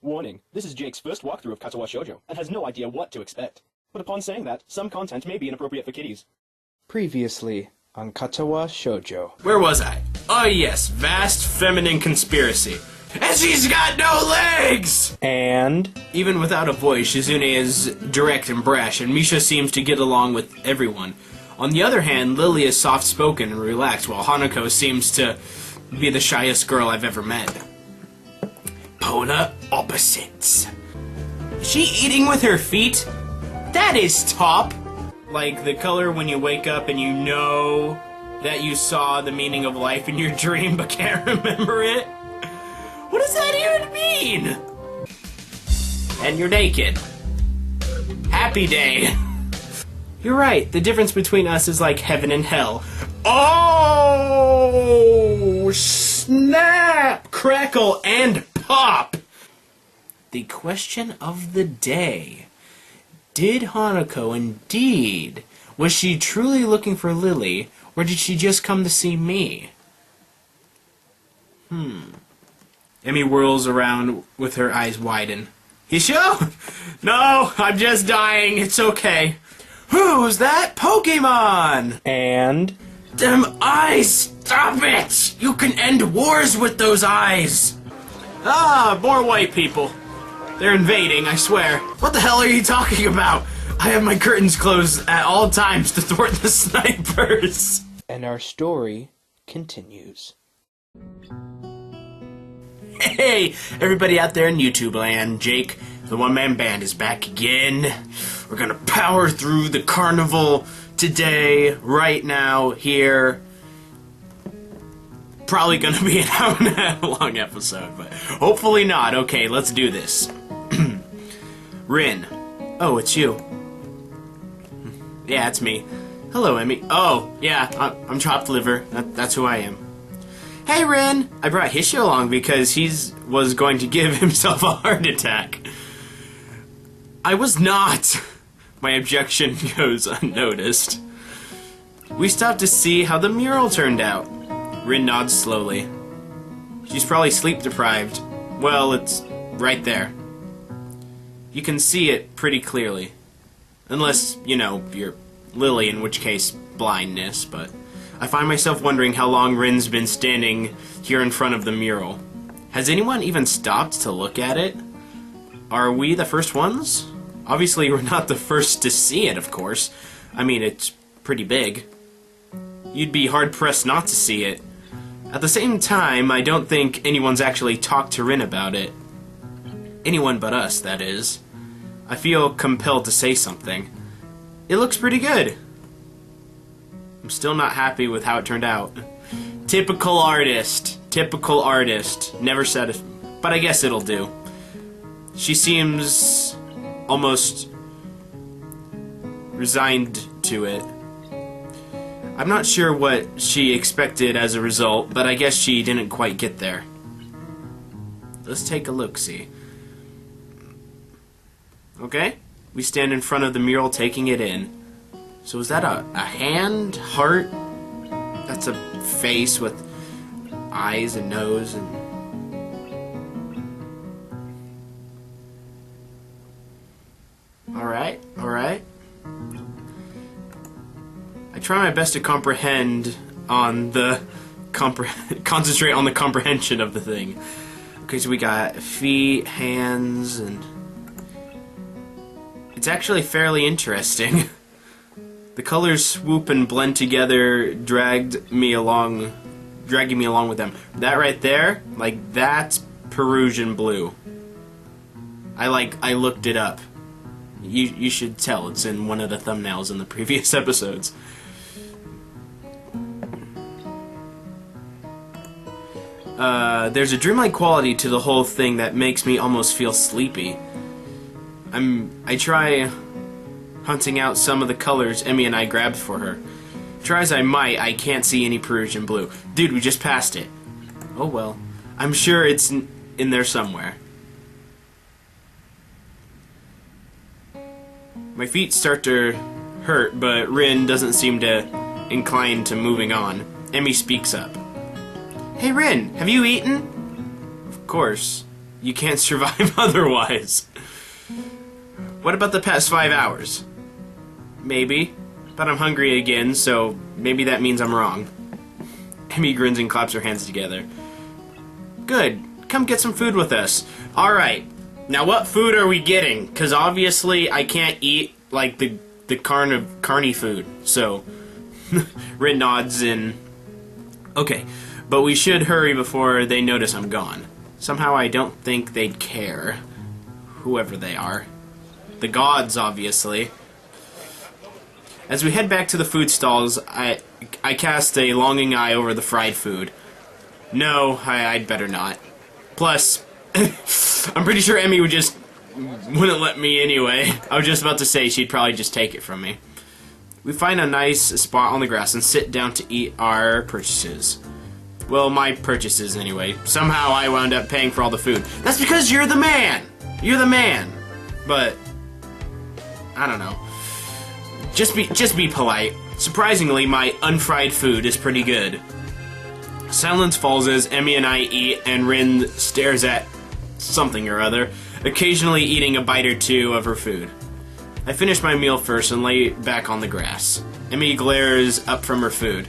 Warning, this is Jake's first walkthrough of Katawa Shoujo, and has no idea what to expect. But upon saying that, some content may be inappropriate for kiddies. Previously on Katawa Shoujo. Where was I? Oh yes, vast feminine conspiracy. And she's got no legs! And Even without a voice, Shizune is direct and brash, and Misha seems to get along with everyone. On the other hand, Lily is soft-spoken and relaxed, while Hanako seems to be the shyest girl I've ever met. Polar opposites. She eating with her feet? That is top! Like the color when you wake up and you know that you saw the meaning of life in your dream but can't remember it? What does that even mean? And you're naked. Happy day. You're right, the difference between us is like heaven and hell. Oh, snap, crackle, and pop! The question of the day. Did Hanako indeed? Was she truly looking for Lily, or did she just come to see me? Emmy whirls around with her eyes widen. Hisho? No, I'm just dying. It's okay. Who's that Pokemon? And Them eyes! Stop it! You can end wars with those eyes! Ah, more white people. They're invading, I swear. What the hell are you talking about? I have my curtains closed at all times to thwart the snipers. and our story continues. Hey, everybody out there in YouTube land, Jake, the one-man band is back again. We're gonna power through the carnival today, right now, here. Probably gonna be an hour and a half long episode, but hopefully not. Okay, let's do this. Rin. Oh, it's you. Yeah, it's me. Hello, Emmy. Oh, yeah, I'm Chopped Liver. That's who I am. Hey, Rin! I brought Hisho along because he was going to give himself a heart attack. I was not! My objection goes unnoticed. We stopped to see how the mural turned out. Rin nods slowly. She's probably sleep-deprived. Well, it's right there. You can see it pretty clearly. Unless, you know, you're Lily, in which case, blindness, but I find myself wondering how long Rin's been standing here in front of the mural. Has anyone even stopped to look at it? Are we the first ones? Obviously, we're not the first to see it, of course. I mean, it's pretty big. You'd be hard-pressed not to see it. At the same time, I don't think anyone's actually talked to Rin about it. Anyone but us, that is. I feel compelled to say something. It looks pretty good. I'm still not happy with how it turned out. Typical artist. Typical artist. Never said it, but I guess it'll do. She seems almost resigned to it. I'm not sure what she expected as a result, but I guess she didn't quite get there. Let's take a look-see. Okay, we stand in front of the mural taking it in. So is that a hand? Heart? That's a face with eyes and nose and... Alright, alright. I try my best to comprehend on the... concentrate on the comprehension of the thing. Okay, so we got feet, hands, and... It's actually fairly interesting. The colors swoop and blend together, dragging me along with them. That right there, like, that's Perusian blue. I looked it up. You should tell, it's in one of the thumbnails in the previous episodes. There's a dreamlike quality to the whole thing that makes me almost feel sleepy. I try hunting out some of the colors Emmy and I grabbed for her. Try as I might, I can't see any Perusian blue. Dude, we just passed it. Oh well. I'm sure it's in there somewhere. My feet start to hurt, but Rin doesn't seem to incline to moving on. Emmy speaks up. Hey Rin, have you eaten? Of course. You can't survive otherwise. What about the past 5 hours? Maybe. But I'm hungry again, so maybe that means I'm wrong. Emmy grins and claps her hands together. Good. Come get some food with us. Alright. Now what food are we getting? Because obviously I can't eat, like, the carny food. So, Rin nods and... Okay. But we should hurry before they notice I'm gone. Somehow I don't think they'd care. Whoever they are. The gods, obviously. As we head back to the food stalls, I cast a longing eye over the fried food. No, I'd better not. Plus, I'm pretty sure Emmy wouldn't let me anyway. I was just about to say she'd probably just take it from me. We find a nice spot on the grass and sit down to eat our purchases. Well, my purchases anyway. Somehow I wound up paying for all the food. That's because you're the man! You're the man! But, I don't know. Just be polite. Surprisingly, my unfried food is pretty good. Silence falls as Emmy and I eat, and Rin stares at something or other, occasionally eating a bite or two of her food. I finish my meal first and lay back on the grass. Emmy glares up from her food.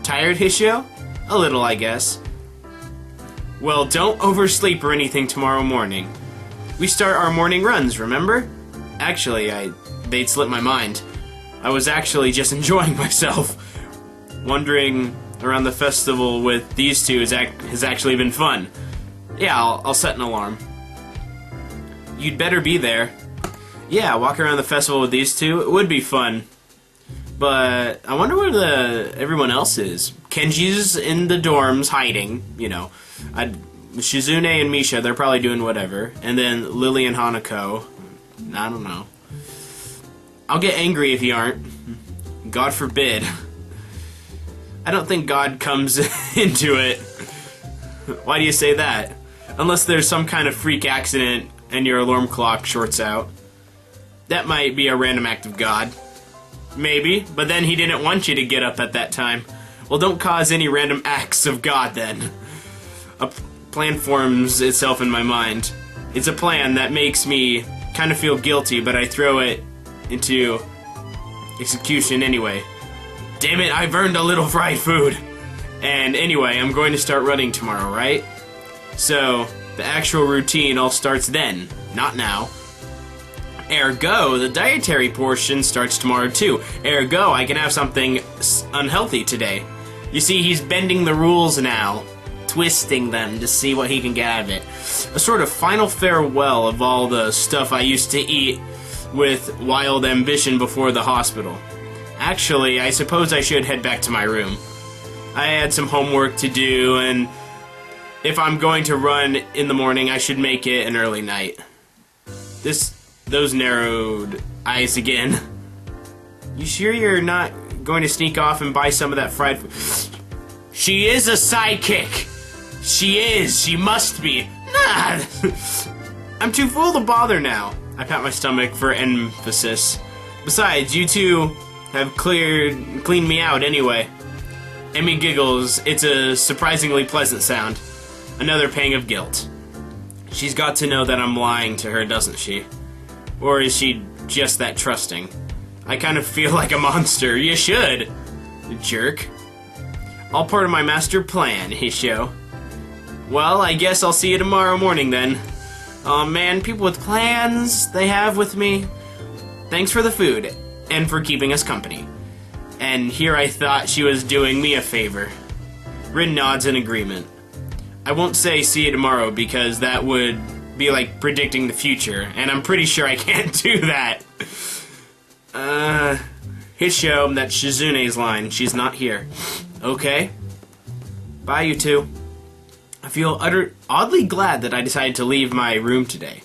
Tired, Hishio? A little, I guess. Well, don't oversleep or anything tomorrow morning. We start our morning runs, remember? Actually, they'd slipped my mind. I was actually just enjoying myself. Wandering around the festival with these two has actually been fun. Yeah, I'll set an alarm. You'd better be there. Yeah, walk around the festival with these two, it would be fun. But I wonder where everyone else is. Kenji's in the dorms hiding, you know. Shizune and Misha, they're probably doing whatever. And then Lily and Hanako, I don't know. I'll get angry if you aren't. God forbid. I don't think God comes into it. Why do you say that? Unless there's some kind of freak accident and your alarm clock shorts out. That might be a random act of God. Maybe, but then he didn't want you to get up at that time. Well, don't cause any random acts of God then. A plan forms itself in my mind. It's a plan that makes me kind of feel guilty, but I throw it into execution anyway. Damn it, I've earned a little fried food. And anyway, I'm going to start running tomorrow, right? So, the actual routine all starts then, not now. Ergo, the dietary portion starts tomorrow too. Ergo, I can have something unhealthy today. You see, he's bending the rules now, twisting them to see what he can get out of it. A sort of final farewell of all the stuff I used to eat with wild ambition before the hospital. Actually, I suppose I should head back to my room. I had some homework to do, and if I'm going to run in the morning, I should make it an early night. Those narrowed eyes again. You sure you're not going to sneak off and buy some of that fried food? She is a sidekick! She is! She must be! Nah! I'm too full to bother now. I pat my stomach for emphasis. Besides, you two have cleaned me out anyway. Emmy giggles. It's a surprisingly pleasant sound. Another pang of guilt. She's got to know that I'm lying to her, doesn't she? Or is she just that trusting? I kind of feel like a monster. You should. Jerk. All part of my master plan, Hishio. Well, I guess I'll see you tomorrow morning then. Oh man, people with plans they have with me. Thanks for the food, and for keeping us company. And here I thought she was doing me a favor. Rin nods in agreement. I won't say see you tomorrow because that would be like predicting the future, and I'm pretty sure I can't do that. Hishio, that's Shizune's line. She's not here. Okay. Bye, you two. I feel oddly glad that I decided to leave my room today.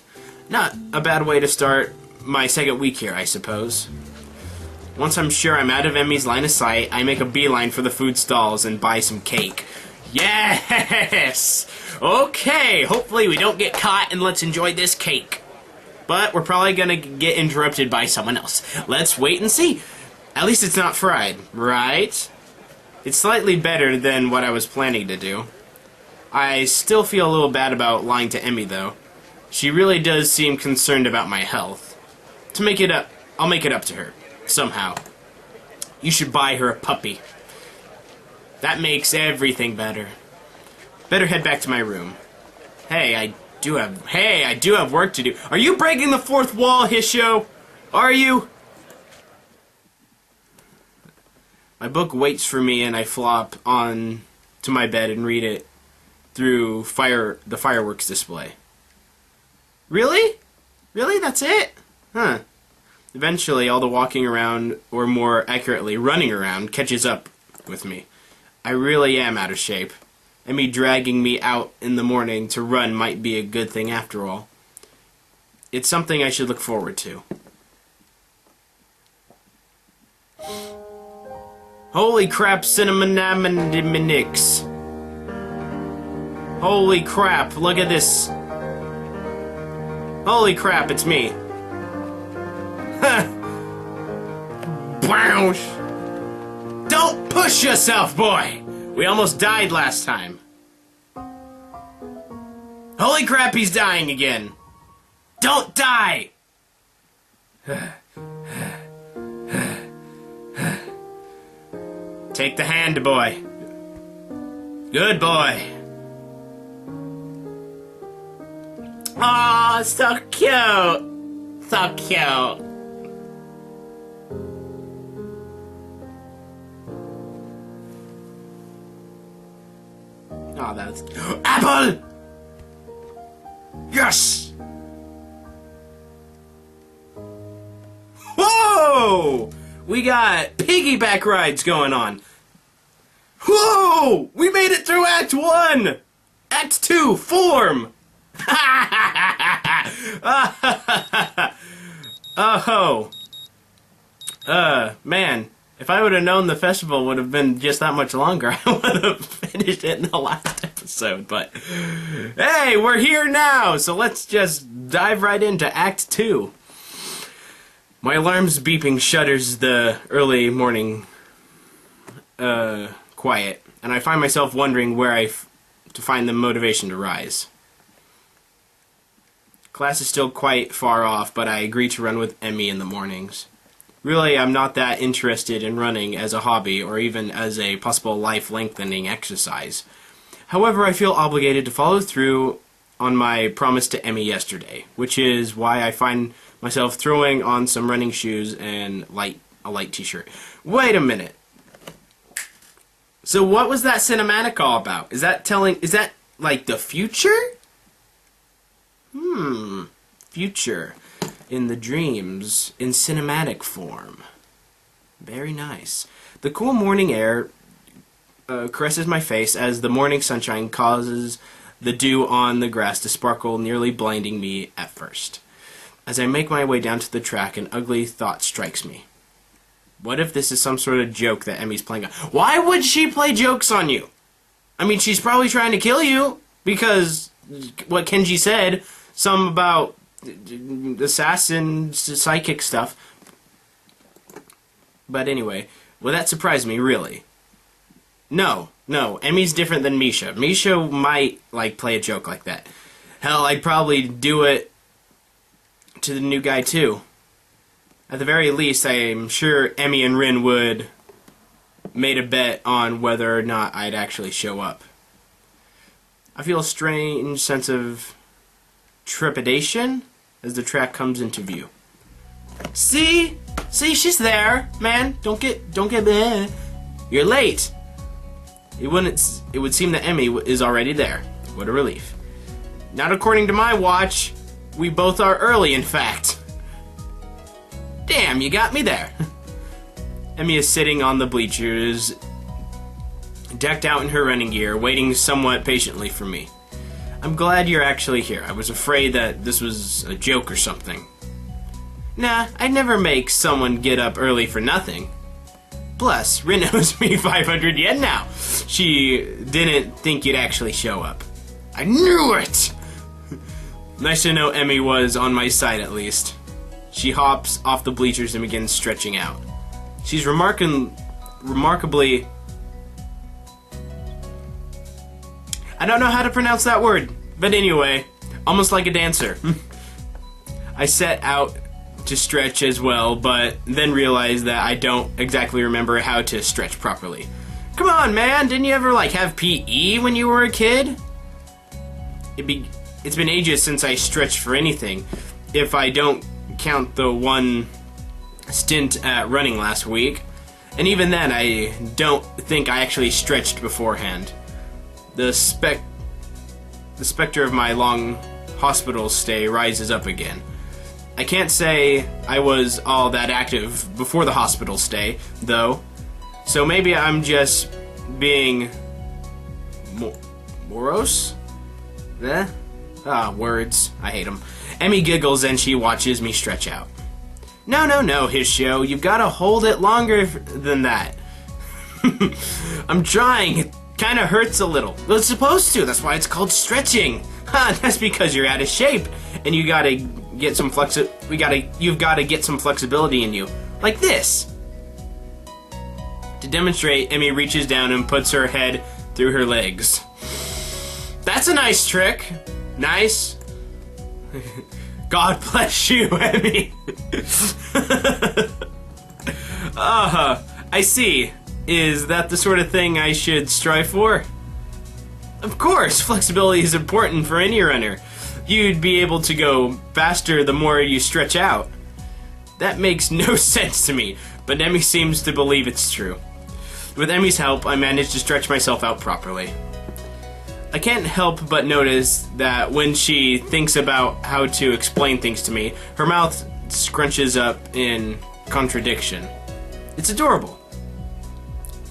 Not a bad way to start my second week here, I suppose. Once I'm sure I'm out of Emmy's line of sight, I make a beeline for the food stalls and buy some cake. Yes! Okay, hopefully we don't get caught and let's enjoy this cake. But we're probably gonna get interrupted by someone else. Let's wait and see. At least it's not fried, right? It's slightly better than what I was planning to do. I still feel a little bad about lying to Emmy, though. She really does seem concerned about my health. To make it up, I'll make it up to her, somehow. You should buy her a puppy. That makes everything better. Better head back to my room. Hey, I do have work to do. Are you breaking the fourth wall, Hisho? Are you? My book waits for me, and I flop on to my bed and read it through the fireworks display. Really? Really? That's it? Huh. Eventually, all the walking around, or more accurately, running around, catches up with me. I really am out of shape. And me dragging me out in the morning to run might be a good thing after all. It's something I should look forward to. Holy crap, Cinnamon-Nix. Holy crap, look at this. Holy crap, it's me. Don't push yourself, boy! We almost died last time. Holy crap, he's dying again. Don't die! Take the hand, boy. Good boy. Aw, so cute. So cute. Oh, that's... Apple! Yes! Whoa! We got piggyback rides going on. Whoa! We made it through Act 1! Act 2, form! Oh. Man. If I would have known the festival would have been just that much longer, I would have finished it in the last episode, but... Hey, we're here now, so let's just dive right into Act 2. My alarm's beeping shudders the early morning, quiet, and I find myself wondering where to find the motivation to rise. Class is still quite far off, but I agree to run with Emmy in the mornings. Really, I'm not that interested in running as a hobby or even as a possible life-lengthening exercise. However, I feel obligated to follow through on my promise to Emmy yesterday, which is why I find myself throwing on some running shoes and a light t-shirt. Wait a minute. So what was that cinematic all about? Is that like the future? Future. In the dreams, in cinematic form. Very nice. The cool morning air caresses my face as the morning sunshine causes the dew on the grass to sparkle, nearly blinding me at first. As I make my way down to the track, an ugly thought strikes me. What if this is some sort of joke that Emmy's playing on? Why would she play jokes on you? I mean, she's probably trying to kill you, because what Kenji said, some about assassin psychic stuff. But anyway, well, that surprised me, really. No, Emmy's different than Misha. Misha might, play a joke like that. Hell, I'd probably do it to the new guy, too. At the very least, I'm sure Emmy and Rin would made a bet on whether or not I'd actually show up. I feel a strange sense of trepidation as the track comes into view. See, she's there, man. Don't get there. You're late. It would seem that Emmy is already there. What a relief. Not according to my watch. We both are early, in fact. Damn, you got me there. Emmy is sitting on the bleachers, decked out in her running gear, waiting somewhat patiently for me. I'm glad you're actually here. I was afraid that this was a joke or something. Nah, I'd never make someone get up early for nothing. Plus, Rin owes me 500 yen now. She didn't think you'd actually show up. I knew it! Nice to know Emmy was on my side at least. She hops off the bleachers and begins stretching out. She's remarkably... I don't know how to pronounce that word. But anyway, almost like a dancer. I set out to stretch as well, but then realized that I don't exactly remember how to stretch properly. Come on, man, didn't you ever, like, have PE when you were a kid? It's been ages since I stretched for anything, if I don't count the one stint at running last week. And even then, I don't think I actually stretched beforehand. The specter of my long hospital stay rises up again. I can't say I was all that active before the hospital stay, though. So maybe I'm just being morose? Eh? Words. I hate them. Emmy giggles and she watches me stretch out. No, Hishio. You've got to hold it longer than that. I'm trying. It kind of hurts a little. Well, it's supposed to. That's why it's called stretching. That's because you're out of shape, and you gotta get some you've got to get some flexibility in you, like this. To demonstrate, Emmy reaches down and puts her head through her legs. That's a nice trick. Nice. God bless you, Emmy. I see. Is that the sort of thing I should strive for? Of course, flexibility is important for any runner. You'd be able to go faster the more you stretch out. That makes no sense to me, but Emmy seems to believe it's true. With Emmy's help, I managed to stretch myself out properly. I can't help but notice that when she thinks about how to explain things to me, her mouth scrunches up in contradiction. It's adorable.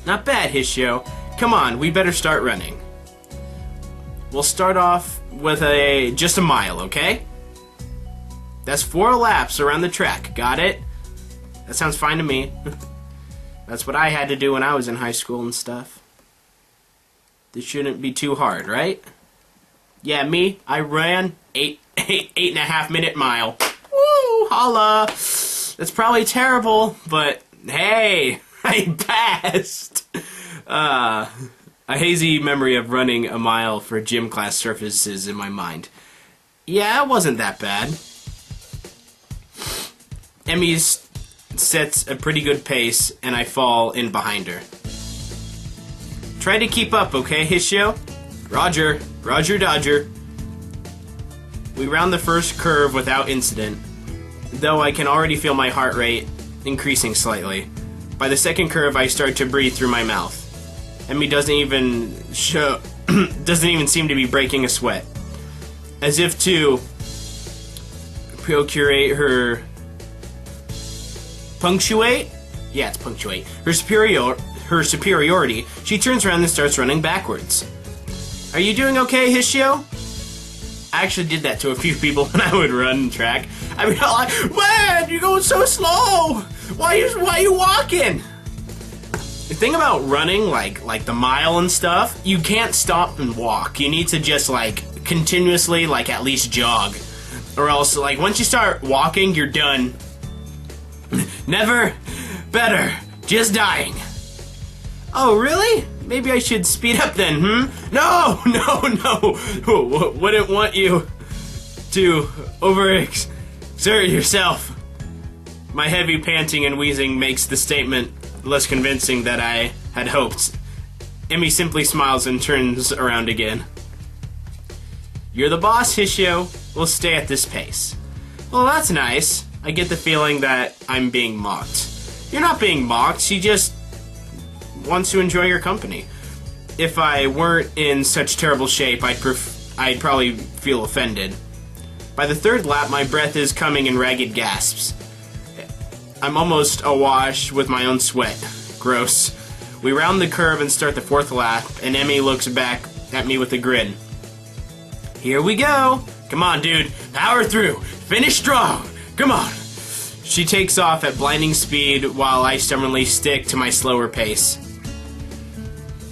Not bad, Hishio. Come on, we better start running. We'll start off with just a mile, okay? That's 4 laps around the track, got it? That sounds fine to me. That's what I had to do when I was in high school and stuff. This shouldn't be too hard, right? Yeah, me, I ran 8.5 minute mile. Woo, holla! That's probably terrible, but hey, I passed! A hazy memory of running a mile for gym class surfaces in my mind. Yeah, it wasn't that bad. Emmy sets a pretty good pace, and I fall in behind her. Try to keep up, okay, Hishio? Roger. Roger Dodger. We round the first curve without incident, though I can already feel my heart rate increasing slightly. By the second curve, I start to breathe through my mouth. Emmy doesn't even seem to be breaking a sweat. As if to procurate her... Punctuate? Yeah, it's punctuate. Her superiority, she turns around and starts running backwards. Are you doing okay, Hishio? I actually did that to a few people when I would run track. I mean, like, man, you're going so slow! Why are you walking? The thing about running, like the mile and stuff, you can't stop and walk. You need to just, like, continuously, like, at least jog. Or else, like, once you start walking, you're done. Never better. Just dying. Oh, really? Maybe I should speed up then, No! Wouldn't want you to overexert yourself. My heavy panting and wheezing makes the statement less convincing than I had hoped. Emmy simply smiles and turns around again. You're the boss, Hishio. We'll stay at this pace. Well, that's nice. I get the feeling that I'm being mocked. You're not being mocked. She just wants to enjoy your company. If I weren't in such terrible shape, I'd probably feel offended. By the third lap, my breath is coming in ragged gasps. I'm almost awash with my own sweat. Gross. We round the curve and start the fourth lap, and Emmy looks back at me with a grin. Here we go. Come on, dude. Power through. Finish strong. Come on. She takes off at blinding speed while I stubbornly stick to my slower pace.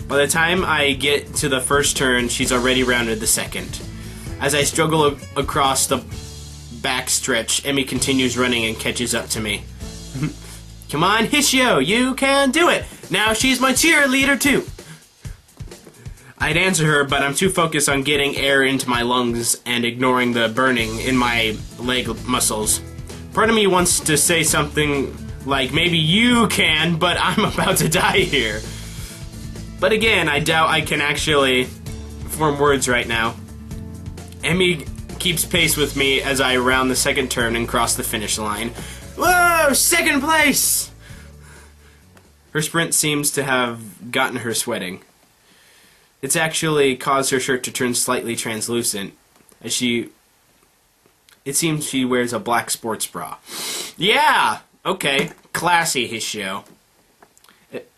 By the time I get to the first turn, she's already rounded the second. As I struggle across the back stretch, Emmy continues running and catches up to me. Come on, Hishio, you can do it! Now she's my cheerleader too! I'd answer her, but I'm too focused on getting air into my lungs and ignoring the burning in my leg muscles. Part of me wants to say something like, maybe you can, but I'm about to die here. But again, I doubt I can actually form words right now. Emmy keeps pace with me as I round the second turn and cross the finish line. Whoa! Second place! Her sprint seems to have gotten her sweating. It's actually caused her shirt to turn slightly translucent, as it seems she wears a black sports bra. Yeah! Okay. Classy, Hishio.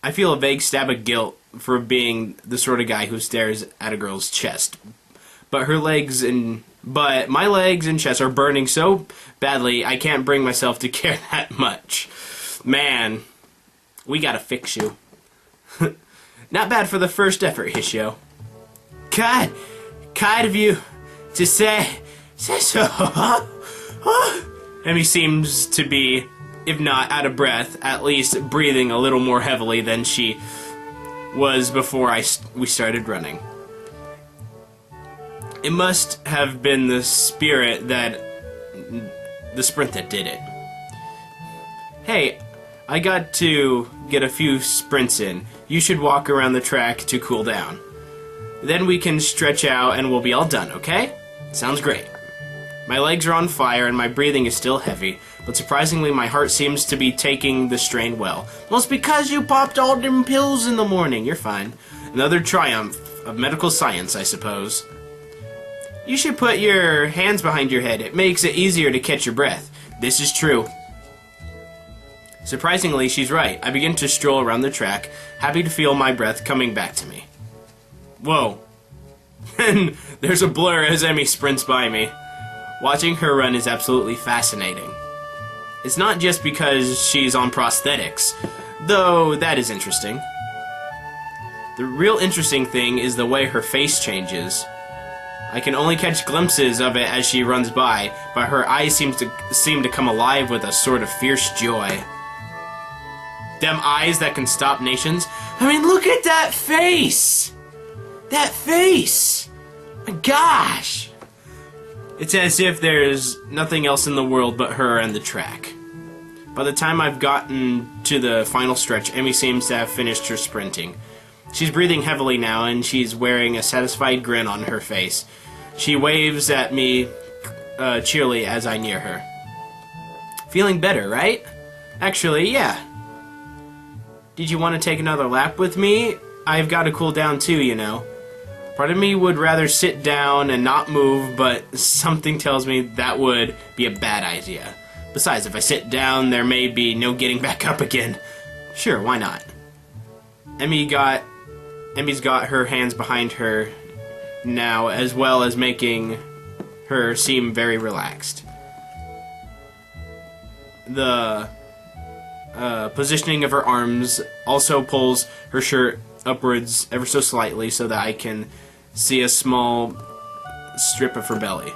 I feel a vague stab of guilt for being the sort of guy who stares at a girl's chest. But my legs and chest are burning so badly I can't bring myself to care that much. Man, we gotta fix you. Not bad for the first effort, Hishio. Kind of you to say so. Emmy seems to be, if not out of breath, at least breathing a little more heavily than she was before we started running. It must have been the sprint that did it. Hey, I got to get a few sprints in. You should walk around the track to cool down. Then we can stretch out and we'll be all done, okay? Sounds great. My legs are on fire and my breathing is still heavy, but surprisingly my heart seems to be taking the strain well. Well, it's because you popped all them pills in the morning. You're fine. Another triumph of medical science, I suppose. You should put your hands behind your head. It makes it easier to catch your breath. This is true. Surprisingly, she's right. I begin to stroll around the track, happy to feel my breath coming back to me. Whoa. And there's a blur as Emmy sprints by me. Watching her run is absolutely fascinating. It's not just because she's on prosthetics, though that is interesting. The real interesting thing is the way her face changes. I can only catch glimpses of it as she runs by, but her eyes seem to come alive with a sort of fierce joy. Them eyes that can stop nations. I mean, look at that face! That face! My gosh! It's as if there's nothing else in the world but her and the track. By the time I've gotten to the final stretch, Emmy seems to have finished her sprinting. She's breathing heavily now, and she's wearing a satisfied grin on her face. She waves at me cheerily as I near her. Feeling better, right? Actually, yeah. Did you want to take another lap with me? I've got to cool down too, you know. Part of me would rather sit down and not move, but something tells me that would be a bad idea. Besides, if I sit down, there may be no getting back up again. Sure, why not? Emmy's got her hands behind her now, as well as making her seem very relaxed. The positioning of her arms also pulls her shirt upwards ever so slightly so that I can see a small strip of her belly.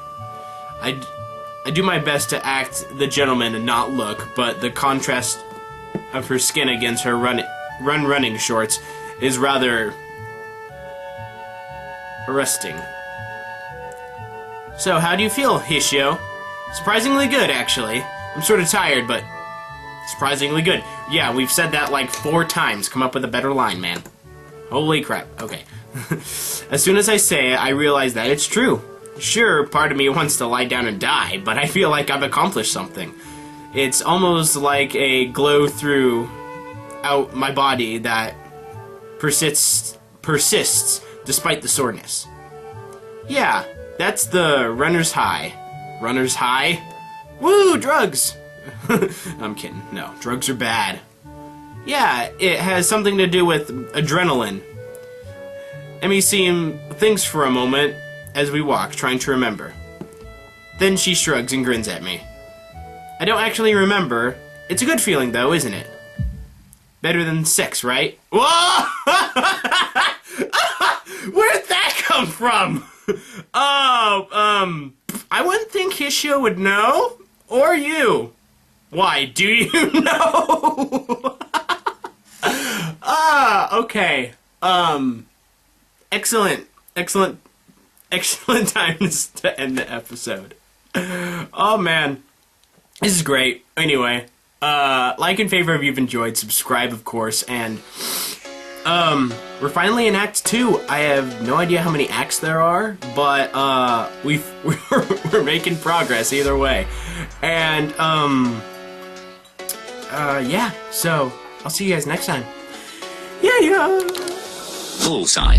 I do my best to act the gentleman and not look, but the contrast of her skin against her running shorts is rather arresting. So, how do you feel, Hishio? Surprisingly good, actually. I'm sort of tired, but surprisingly good. Yeah, we've said that like 4 times. Come up with a better line, man. Holy crap. Okay. As soon as I say it, I realize that it's true. Sure, part of me wants to lie down and die, but I feel like I've accomplished something. It's almost like a glow throughout my body that persists despite the soreness. Yeah, that's the runner's high. Runner's high? Woo, drugs! I'm kidding. No, drugs are bad. Yeah, it has something to do with adrenaline. Emmy thinks for a moment as we walk, trying to remember. Then she shrugs and grins at me. I don't actually remember. It's a good feeling, though, isn't it? Better than sex, right? Whoa! Where'd that come from? Oh, I wouldn't think Hishio would know. Or you. Why, do you know? Okay. excellent times to end the episode. Oh man, this is great. Anyway, like and favorite if you've enjoyed, subscribe of course, and we're finally in Act 2. I have no idea how many acts there are, but we're making progress either way. And yeah, so I'll see you guys next time. Yeah. Bullseye.